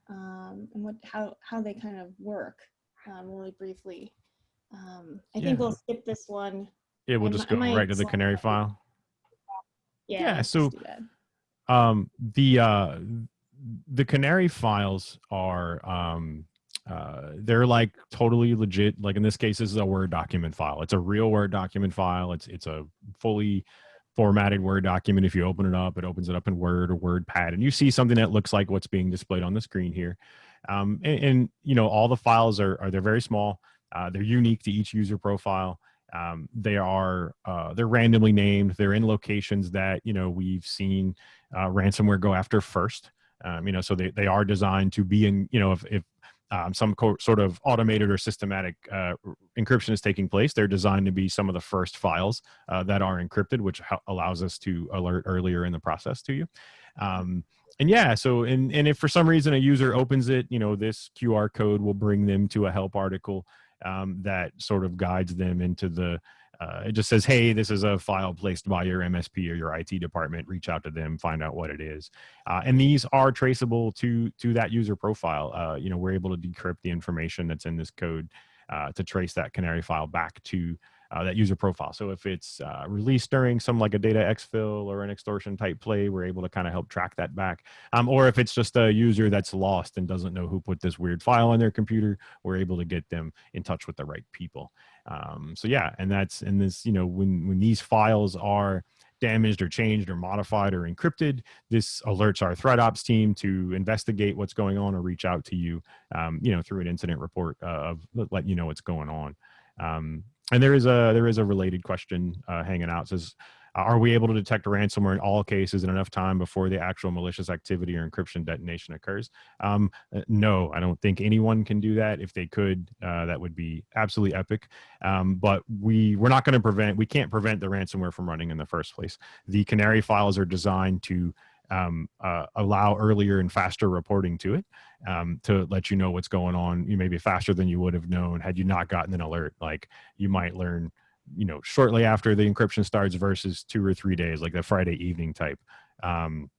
[SPEAKER 1] and how they kind of work, really briefly. I think we'll skip this one.
[SPEAKER 2] Yeah, we'll just go right to the Canary file.
[SPEAKER 1] Yeah,
[SPEAKER 2] so
[SPEAKER 1] do that.
[SPEAKER 2] The Canary files are they're like totally legit. Like in this case, this is a Word document file. It's a real Word document file. It's a fully formatted Word document. If you open it up, it opens it up in Word or WordPad, and you see something that looks like what's being displayed on the screen here. And all the files they're very small. They're unique to each user profile. They're randomly named. They're in locations that we've seen ransomware go after first. So they are designed to be in, if some sort of automated or systematic encryption is taking place, they're designed to be some of the first files that are encrypted, which allows us to alert earlier in the process to you. And yeah, so and if for some reason a user opens it, this QR code will bring them to a help article that sort of guides them into it just says, hey, this is a file placed by your MSP or your IT department. Reach out to them, find out what it is. And these are traceable to that user profile. We're able to decrypt the information that's in this code to trace that Canary file back to that user profile. So if it's released during some like a data exfil or an extortion type play, we're able to kind of help track that back. Or if it's just a user that's lost and doesn't know who put this weird file on their computer, we're able to get them in touch with the right people. So yeah, and that's in this, when these files are damaged or changed or modified or encrypted, this alerts our ThreatOps team to investigate what's going on or reach out to you, through an incident report of let you know what's going on. And there is a related question hanging out. It says, are we able to detect ransomware in all cases in enough time before the actual malicious activity or encryption detonation occurs? No, I don't think anyone can do that. If they could, that would be absolutely epic. But we can't prevent the ransomware from running in the first place. The Canary files are designed to allow earlier and faster reporting to it, to let you know what's going on. You may be faster than you would have known had you not gotten an alert. Like you might learn, shortly after the encryption starts versus 2 or 3 days, like the Friday evening type. And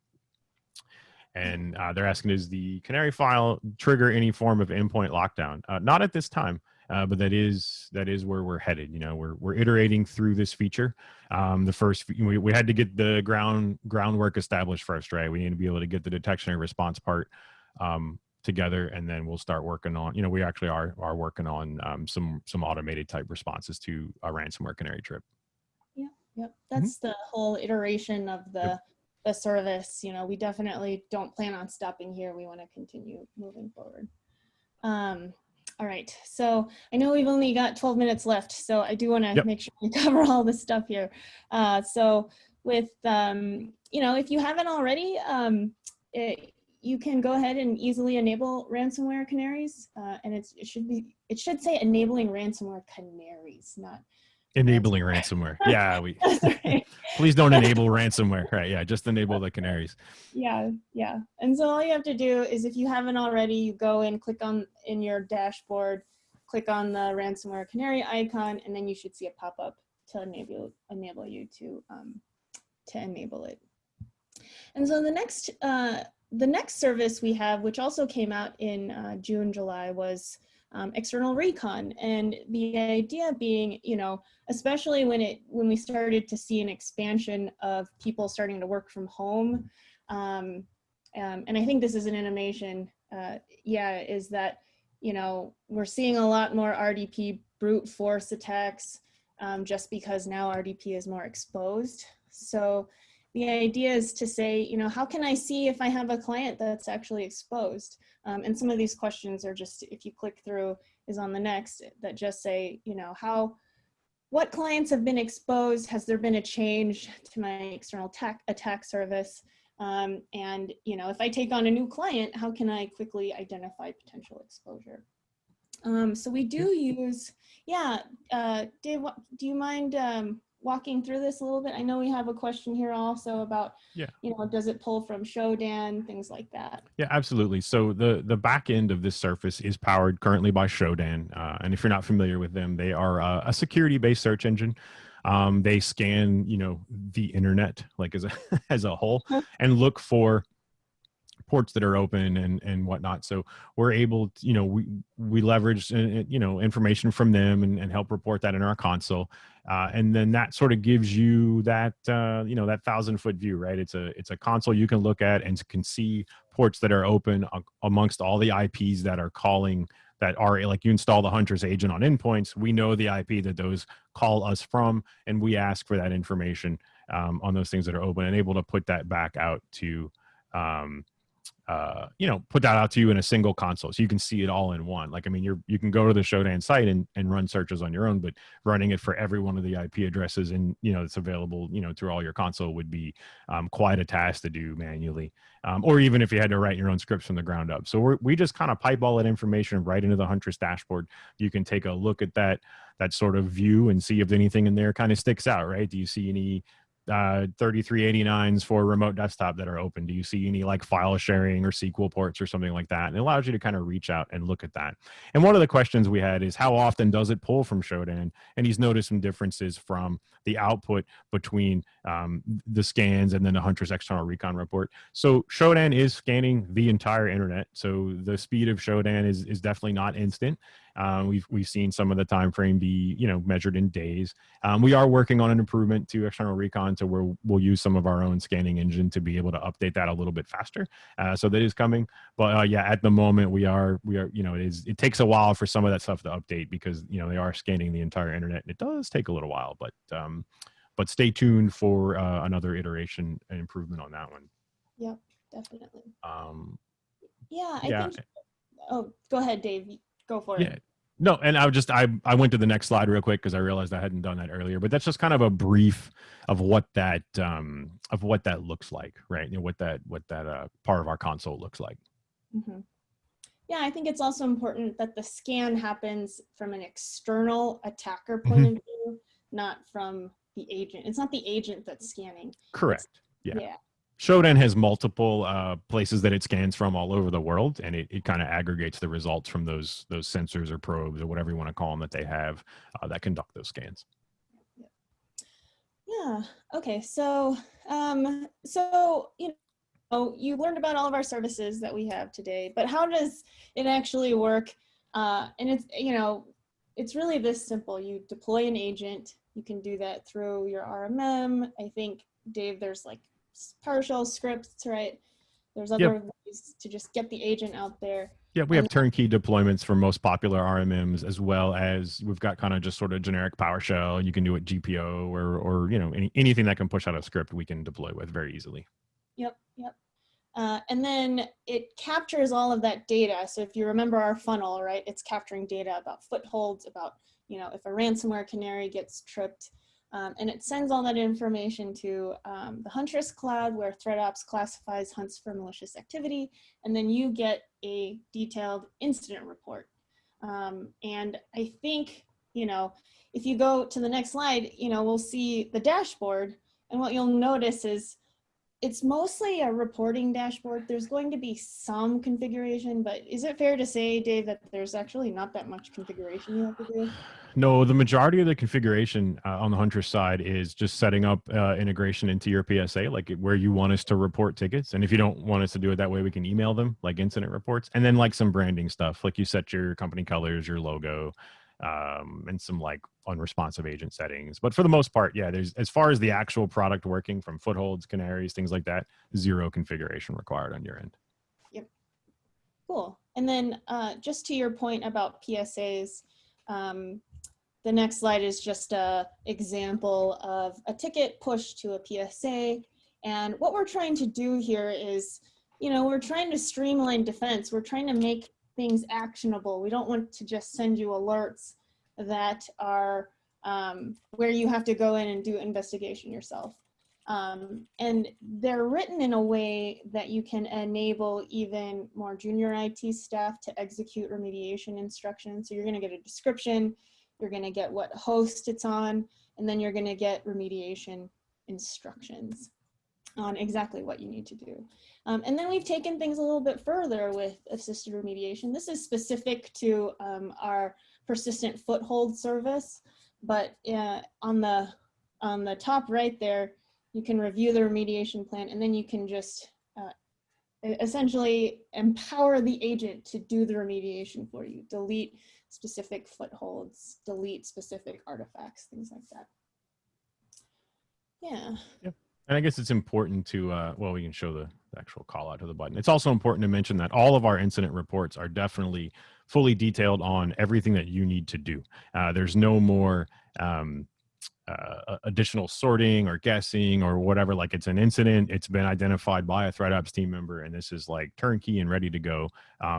[SPEAKER 2] they're asking, does the Canary file trigger any form of endpoint lockdown? Not at this time. But that is where we're headed. We're iterating through this feature. The first we had to get the groundwork established first, right? We need to be able to get the detection and response part together, and then we'll start working on. We actually are working on some automated type responses to a ransomware canary trip.
[SPEAKER 1] Yep.
[SPEAKER 2] Mhm.
[SPEAKER 1] That's the whole iteration of
[SPEAKER 2] Yep.
[SPEAKER 1] the service. You know, we definitely don't plan on stopping here. We want to continue moving forward. Um, all right. So I know we've only got 12 minutes left, so I do want to
[SPEAKER 2] Yep.
[SPEAKER 1] make sure we cover all this stuff here. So with, you know, if you haven't already, you can go ahead and easily enable ransomware canaries, and it should say enabling ransomware canaries, not
[SPEAKER 2] Enabling
[SPEAKER 1] ransomware.
[SPEAKER 2] ransomware. Yeah, we
[SPEAKER 1] That's right.
[SPEAKER 2] please don't enable ransomware. Right. Yeah, just enable the canaries.
[SPEAKER 1] Yeah, yeah. And so all you have to do is, if you haven't already, you go and click on in your dashboard, click on the ransomware canary icon, and then you should see a pop-up to enable you to enable it. And so the next service we have, which also came out in June, July, was External Recon. And the idea being, you know, especially when we started to see an expansion of people starting to work from home, and I think this is an innovation, is that, you know, we're seeing a lot more RDP brute force attacks, just because now RDP is more exposed. So the idea is to say, you know, how can I see if I have a client that's actually exposed? And some of these questions are just, if you click through, is on the next, that just say, you know, what clients have been exposed? Has there been a change to my external attack service? And, you know, if I take on a new client, how can I quickly identify potential exposure? So we do use, Dave, do you mind walking through this a little bit? I know we have a question here also about,
[SPEAKER 2] Yeah.
[SPEAKER 1] you know, does it pull from Shodan, things like that.
[SPEAKER 2] Yeah, absolutely. So the back end of this surface is powered currently by Shodan, and if you're not familiar with them, they are a security-based search engine. They scan, you know, the internet like as a as a whole, and look for ports that are open and whatnot. So we're able to, you know, we leverage you know, information from them and help report that in our console, and then that sort of gives you that you know, that 1,000-foot view, right? It's a console you can look at and can see ports that are open amongst all the IPs that are calling, that are like, you install the Huntress agent on endpoints, we know the IP that those call us from, and we ask for that information on those things that are open, and able to put that back out to um, you know, put that out to you in a single console, so you can see it all in one. Like, I mean, you can go to the Shodan site and run searches on your own, but running it for every one of the IP addresses, and, you know, it's available, you know, through all your console, would be quite a task to do manually, or even if you had to write your own scripts from the ground up. So we just kind of pipe all that information right into the Huntress dashboard. You can take a look at that sort of view and see if anything in there kind of sticks out, right? Do you see any 3389s for remote desktop that are open? Do you see any like file sharing or SQL ports or something like that? And it allows you to kind of reach out and look at that. And one of the questions we had is, how often does it pull from Shodan? And he's noticed some differences from the output between the scans and then the Huntress External Recon report. So Shodan is scanning the entire internet. So the speed of Shodan is definitely not instant. We've seen some of the time frame be, you know, measured in days. We are working on an improvement to External Recon to where we'll use some of our own scanning engine to be able to update that a little bit faster. So that is coming. But yeah, at the moment we are, you know, it takes a while for some of that stuff to update, because, you know, they are scanning the entire internet, and it does take a little while. But stay tuned for another iteration and improvement on that one.
[SPEAKER 1] Yep, definitely.
[SPEAKER 2] Um,
[SPEAKER 1] Yeah, I
[SPEAKER 2] yeah,
[SPEAKER 1] think, oh, go ahead, Dave, go for it.
[SPEAKER 2] yeah. No, and I went to the next slide real quick because I realized I hadn't done that earlier. But that's just kind of a brief of what that looks like, right? You know, what that part of our console looks like.
[SPEAKER 1] Mm-hmm. Yeah, I think it's also important that the scan happens from an external attacker point of view, not from the agent. It's not the agent that's scanning. It's,
[SPEAKER 2] Correct. Yeah.
[SPEAKER 1] yeah.
[SPEAKER 2] Shodan has multiple places that it scans from all over the world, and it kind of aggregates the results from those sensors or probes or whatever you want to call them that they have that conduct those scans.
[SPEAKER 1] Yeah. Okay. So, you know, you learned about all of our services that we have today, but how does it actually work? And it's, you know, it's really this simple. You deploy an agent. You can do that through your RMM. I think, Dave, there's like partial scripts, right? There's
[SPEAKER 2] Yep.
[SPEAKER 1] other ways to just get the agent out there.
[SPEAKER 2] Yeah, we have turnkey deployments for most popular RMMs, as well as we've got kind of just sort of generic PowerShell. You can do it GPO or anything that can push out a script we can deploy with very easily.
[SPEAKER 1] Yep, yep. And then it captures all of that data. So if you remember our funnel, right, it's capturing data about footholds, about, if a ransomware canary gets tripped, and it sends all that information to the Huntress cloud, where ThreatOps classifies hunts for malicious activity, and then you get a detailed incident report. And I think, if you go to the next slide, we'll see the dashboard, and what you'll notice is it's mostly a reporting dashboard. There's going to be some configuration, but is it fair to say, Dave, that there's actually not that much configuration you have to do?
[SPEAKER 2] No, the majority of the configuration on the Huntress side is just setting up integration into your PSA, like where you want us to report tickets. And if you don't want us to do it that way, we can email them like incident reports. And then like some branding stuff, like you set your company colors, your logo, and some like unresponsive agent settings. But for the most part, yeah, there's, as far as the actual product working, from footholds, canaries, things like that, zero configuration required on your end.
[SPEAKER 1] Yep. Cool. And then just to your point about PSAs, the next slide is just an example of a ticket pushed to a PSA. And what we're trying to do here is, we're trying to streamline defense. We're trying to make things actionable. We don't want to just send you alerts that are where you have to go in and do investigation yourself. And they're written in a way that you can enable even more junior IT staff to execute remediation instructions. So you're going to get a description, you're going to get what host it's on, and then you're going to get remediation instructions on exactly what you need to do. And then we've taken things a little bit further with assisted remediation. This is specific to our persistent foothold service, but on the top right there, you can review the remediation plan, and then you can just essentially empower the agent to do the remediation for you, delete specific footholds, delete specific artifacts, things like that. Yeah.
[SPEAKER 2] Yep. And I guess it's important to, well, we can show the actual call out to the button. It's also important to mention that all of our incident reports are definitely fully detailed on everything that you need to do. There's no more additional sorting or guessing or whatever. Like, it's an incident, it's been identified by a ThreatOps team member, and this is like turnkey and ready to go.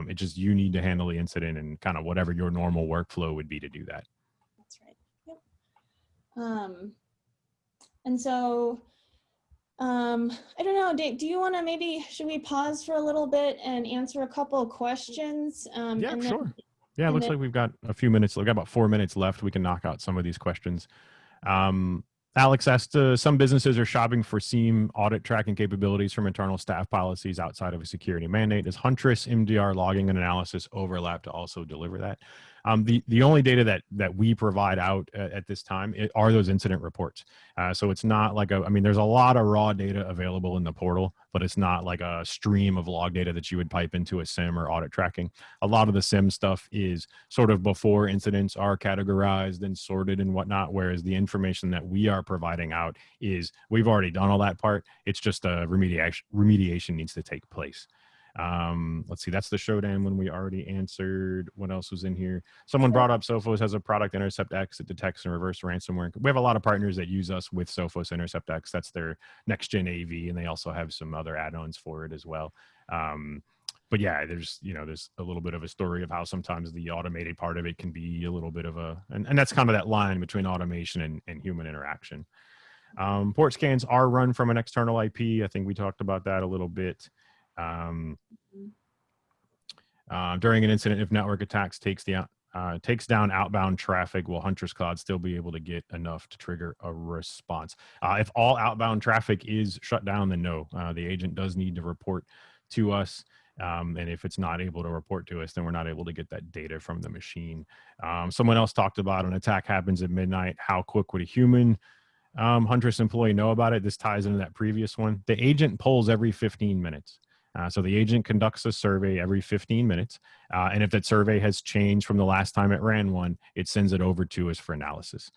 [SPEAKER 2] It just, you need to handle the incident and kind of whatever your normal workflow would be to do that.
[SPEAKER 1] That's right. Yep. And so, I don't know, Dave, do you want to should we pause for a little bit and answer a couple of questions?
[SPEAKER 2] Yeah, sure. Yeah, it looks like we've got a few minutes. We've got about 4 minutes left. We can knock out some of these questions. Alex asked, some businesses are shopping for SIEM audit tracking capabilities from internal staff policies outside of a security mandate. Does Huntress MDR logging and analysis overlap to also deliver that? The only data that we provide out at this time are those incident reports. So it's not like there's a lot of raw data available in the portal, but it's not like a stream of log data that you would pipe into a SIM or audit tracking. A lot of the SIM stuff is sort of before incidents are categorized and sorted and whatnot, whereas the information that we are providing out is, we've already done all that part. It's just remediation needs to take place. Let's see, that's the showdown when we already answered. What else was in here? Someone brought up Sophos has a product, Intercept X, that detects and reverse ransomware. We have a lot of partners that use us with Sophos Intercept X. That's their next gen AV, and they also have some other add-ons for it as well. But yeah, there's a little bit of a story of how sometimes the automated part of it can be a little bit of and that's kind of that line between automation and human interaction. Port scans are run from an external IP. I think we talked about that a little bit. During an incident, if network attacks takes down outbound traffic, will Huntress Cloud still be able to get enough to trigger a response? If all outbound traffic is shut down, then no. The agent does need to report to us. And if it's not able to report to us, then we're not able to get that data from the machine. Someone else talked about an attack happens at midnight. How quick would a human Huntress employee know about it? This ties into that previous one. The agent polls every 15 minutes. So the agent conducts a survey every 15 minutes. And if that survey has changed from the last time it ran one, it sends it over to us for analysis.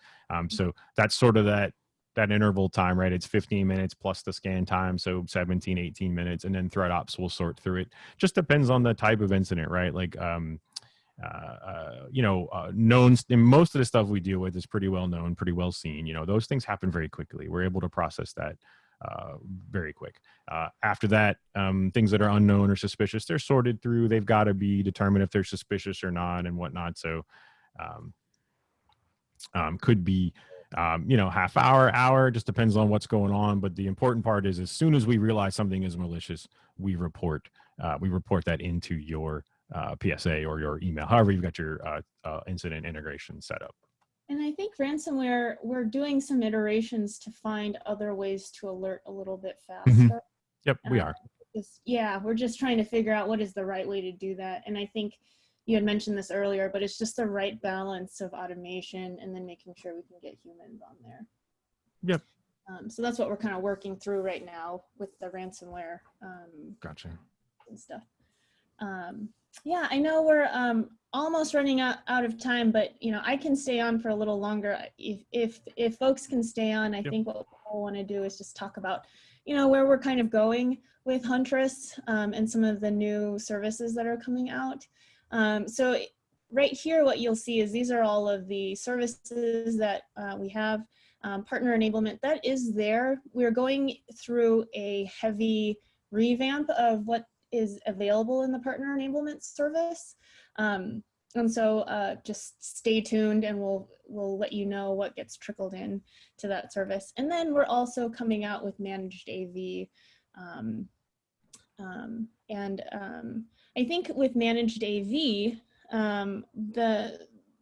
[SPEAKER 2] So that's sort of that that interval time, right? It's 15 minutes plus the scan time, so 17, 18 minutes, and then ThreatOps will sort through it. Just depends on the type of incident, right? Like known, and most of the stuff we deal with is pretty well known, pretty well seen. Those things happen very quickly. We're able to process that very quick. After that, things that are unknown or suspicious, they're sorted through. They've got to be determined if they're suspicious or not and whatnot. So could be half hour, just depends on what's going on. But the important part is, as soon as we realize something is malicious, we report that into your PSA or your email, however you've got your incident integration set up.
[SPEAKER 1] And I think ransomware, we're doing some iterations to find other ways to alert a little bit faster.
[SPEAKER 2] Mm-hmm. Yep, we are.
[SPEAKER 1] We're just trying to figure out what is the right way to do that. And I think you had mentioned this earlier, but it's just the right balance of automation and then making sure we can get humans on there.
[SPEAKER 2] Yep.
[SPEAKER 1] So that's what we're kind of working through right now with the ransomware
[SPEAKER 2] Gotcha.
[SPEAKER 1] and stuff. Yeah, I know we're almost running out of time, but I can stay on for a little longer. If folks can stay on, I think what we'll want to do is just talk about where we're kind of going with Huntress and some of the new services that are coming out. So right here, what you'll see is these are all of the services that we have. Partner enablement, that is there. We're going through a heavy revamp of what is available in the partner enablement service. And so just stay tuned and we'll let you know what gets trickled in to that service. And then we're also coming out with managed AV. I think with managed AV,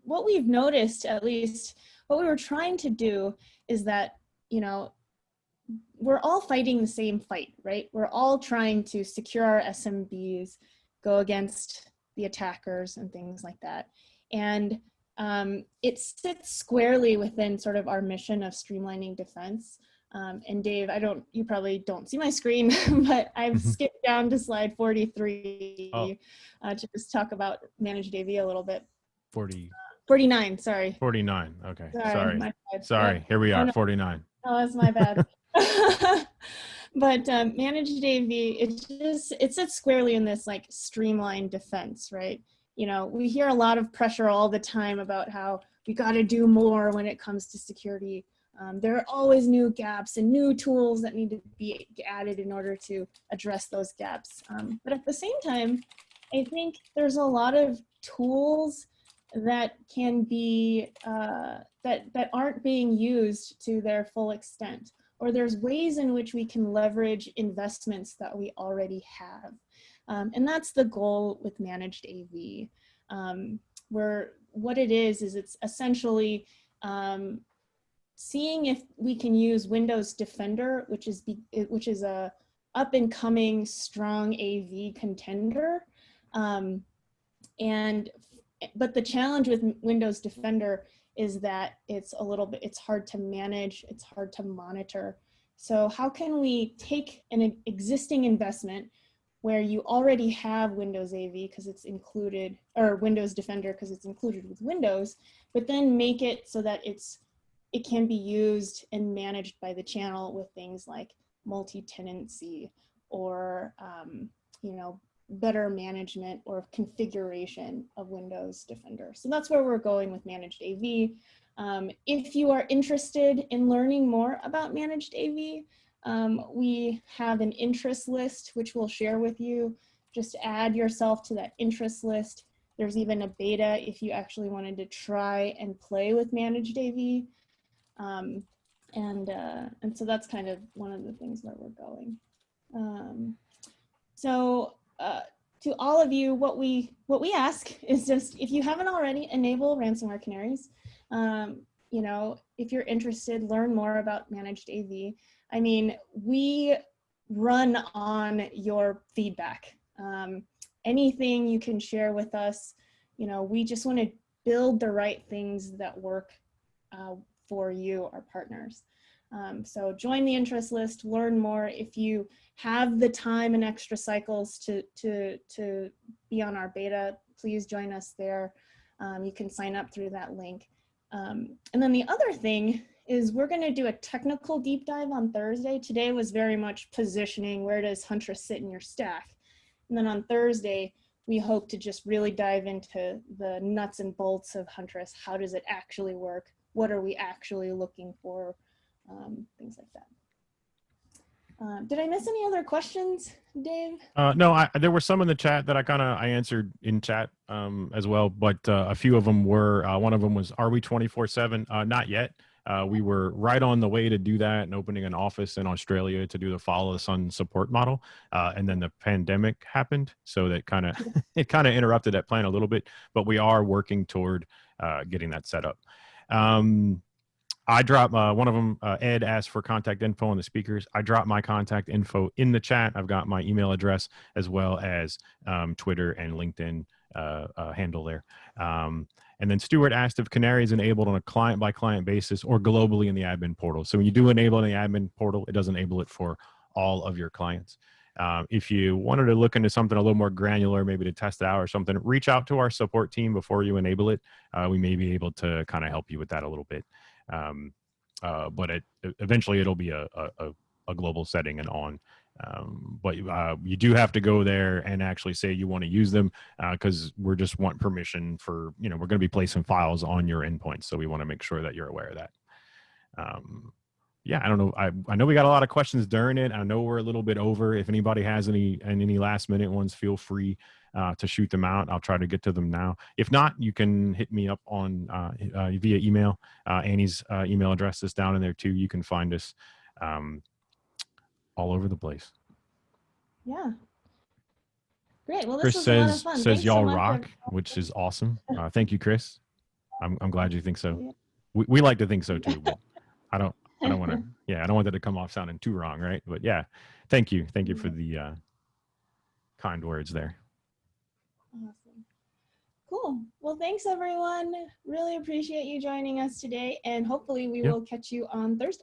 [SPEAKER 1] what we've noticed, at least what we were trying to do, is that, we're all fighting the same fight, right? We're all trying to secure our SMBs, go against the attackers and things like that. And it sits squarely within sort of our mission of streamlining defense. And Dave, you probably don't see my screen, but I've skipped down to slide 43 to just talk about managed AV a little bit. 49, sorry.
[SPEAKER 2] 49, okay. Sorry.
[SPEAKER 1] Yeah.
[SPEAKER 2] Here we are,
[SPEAKER 1] Oh, no.
[SPEAKER 2] 49.
[SPEAKER 1] Oh, that's my bad. But managed AV, it sits squarely in this like streamlined defense, right? We hear a lot of pressure all the time about how we got to do more when it comes to security. There are always new gaps and new tools that need to be added in order to address those gaps. But at the same time, I think there's a lot of tools that can be, that aren't being used to their full extent, or there's ways in which we can leverage investments that we already have. And that's the goal with managed AV, where what it is it's essentially seeing if we can use Windows Defender, which is a up and coming strong AV contender. But the challenge with Windows Defender is that it's hard to manage, it's hard to monitor. So how can we take an existing investment where you already have Windows AV because it's included, or Windows Defender because it's included with Windows, but then make it so that it can be used and managed by the channel with things like multi-tenancy or better management or configuration of Windows Defender. So that's where we're going with managed AV. If you are interested in learning more about managed AV, we have an interest list, which we'll share with you. Just add yourself to that interest list. There's even a beta if you actually wanted to try and play with managed AV. And so that's kind of one of the things where we're going. To all of you, what we ask is just, if you haven't already, enable Ransomware Canaries. If you're interested, learn more about managed AV. I mean, we run on your feedback. Anything you can share with us, we just want to build the right things that work for you, our partners. So join the interest list, learn more. If you have the time and extra cycles to be on our beta, please join us there. You can sign up through that link. And then the other thing is we're going to do a technical deep dive on Thursday. Today was very much positioning, where does Huntress sit in your stack? And then on Thursday, we hope to just really dive into the nuts and bolts of Huntress. How does it actually work? What are we actually looking for? Things like that. Did I miss any other questions, Dave?
[SPEAKER 2] No, there were some in the chat that I answered in chat as well, but a few of them were, one of them was, are we 24/7? Not yet. We were right on the way to do that and opening an office in Australia to do the follow the sun support model. And then the pandemic happened. So that it kind of interrupted that plan a little bit, but we are working toward getting that set up. I dropped one of them, Ed asked for contact info on the speakers. I dropped my contact info in the chat. I've got my email address as well as Twitter and LinkedIn handle there. And then Stuart asked if Canary is enabled on a client by client basis or globally in the admin portal. So when you do enable in the admin portal, it does enable it for all of your clients. If you wanted to look into something a little more granular, maybe to test it out or something, reach out to our support team before you enable it. We may be able to kind of help you with that a little bit. But eventually it'll be a global setting and on. But you do have to go there and actually say you want to use them because we just want permission for, we're going to be placing files on your endpoints. So we want to make sure that you're aware of that. Yeah, I don't know. I know we got a lot of questions during it. I know we're a little bit over. If anybody has any last minute ones, feel free to shoot them out. I'll try to get to them now. If not, you can hit me up on via email. Annie's email address is down in there too. You can find us all over the place.
[SPEAKER 1] Yeah. Great. Well, this
[SPEAKER 2] Chris
[SPEAKER 1] was a lot of fun.
[SPEAKER 2] says y'all rock, which is awesome. Thank you, Chris. I'm glad you think so. We like to think so too, but I don't want to. Yeah, I don't want that to come off sounding too wrong, right? But yeah, thank you for the kind words there.
[SPEAKER 1] Awesome. Cool. Well, thanks everyone. Really appreciate you joining us today, and hopefully we will catch you on Thursday.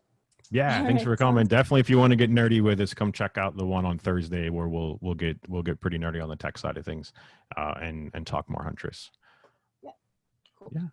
[SPEAKER 2] Yeah, thanks for coming. Definitely, if you want to get nerdy with us, come check out the one on Thursday where we'll get pretty nerdy on the tech side of things, and talk more Huntress.
[SPEAKER 1] Yeah. Cool.
[SPEAKER 2] Yeah.